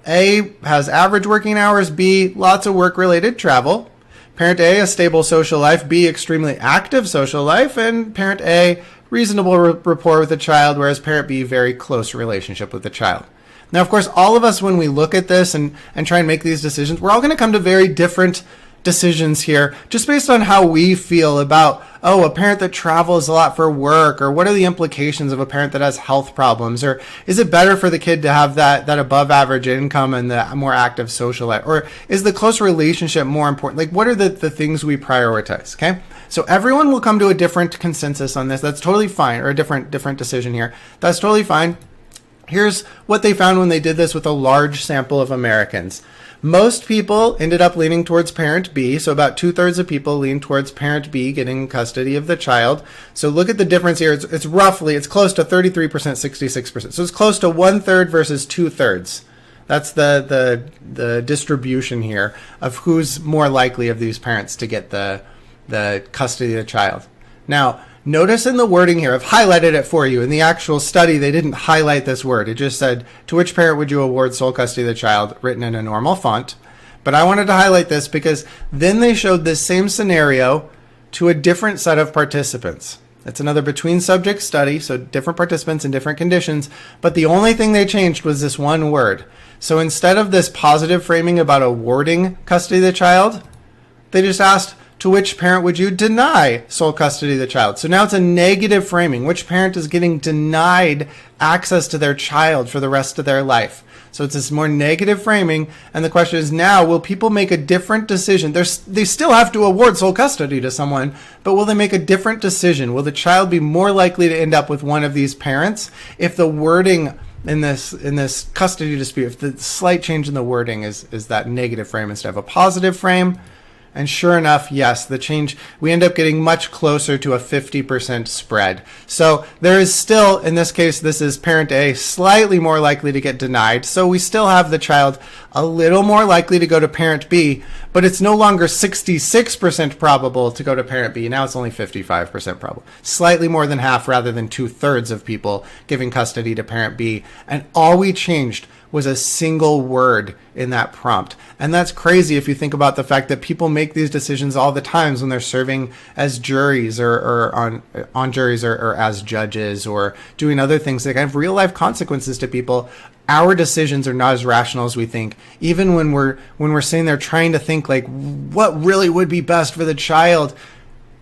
A has average working hours. B, lots of work-related travel. Parent A, a stable social life. B, extremely active social life. And parent A, reasonable rapport with the child, whereas parent B, very close relationship with the child. Now, of course, all of us, when we look at this and try and make these decisions, we're all going to come to very different decisions here, just based on how we feel about, a parent that travels a lot for work, or what are the implications of a parent that has health problems, or is it better for the kid to have that above average income and the more active social life, or is the close relationship more important? Like, what are the things we prioritize? Okay. So everyone will come to a different consensus on this. That's totally fine, or a different decision here. That's totally fine. Here's what they found when they did this with a large sample of Americans. Most people ended up leaning towards parent B, so about 2/3 of people lean towards parent B getting custody of the child. So look at the difference here. It's close to 33%, 66%. So it's close to 1/3 versus 2/3. That's the distribution here of who's more likely of these parents to get the custody of the child. Now, notice in the wording here, I've highlighted it for you. In the actual study, they didn't highlight this word. It just said, to which parent would you award sole custody of the child, written in a normal font. But I wanted to highlight this because then they showed this same scenario to a different set of participants. It's another between subject study, so different participants in different conditions, but the only thing they changed was this one word. So instead of this positive framing about awarding custody of the child, they just asked, to which parent would you deny sole custody of the child? So now it's a negative framing. Which parent is getting denied access to their child for the rest of their life? So it's this more negative framing. And the question is now, will people make a different decision? They still have to award sole custody to someone, but will they make a different decision? Will the child be more likely to end up with one of these parents if the wording in this custody dispute, if the slight change in the wording is that negative frame instead of a positive frame? And sure enough, yes, the change, we end up getting much closer to a 50% spread. So there is still, in this case, this is parent A, slightly more likely to get denied. So we still have the child a little more likely to go to parent B, but it's no longer 66% probable to go to parent B. Now it's only 55% probable. Slightly more than half rather than 2/3 of people giving custody to parent B. And all we changed was a single word in that prompt. And that's crazy if you think about the fact that people make these decisions all the times when they're serving as juries or on juries or as judges or doing other things that have real life consequences to people. Our decisions are not as rational as we think. Even when we're sitting there trying to think like what really would be best for the child,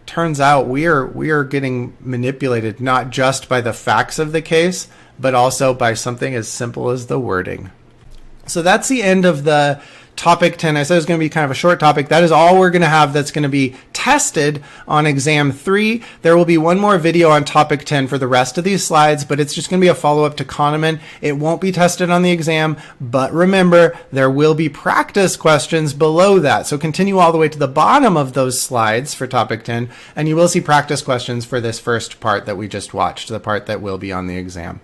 turns out we are getting manipulated not just by the facts of the case, but also by something as simple as the wording. So that's the end of the topic 10. I said it was going to be kind of a short topic. That is all we're going to have that's going to be tested on exam 3. There will be one more video on topic 10 for the rest of these slides, but it's just going to be a follow-up to Kahneman. It won't be tested on the exam, but remember, there will be practice questions below that. So continue all the way to the bottom of those slides for topic 10, and you will see practice questions for this first part that we just watched, the part that will be on the exam.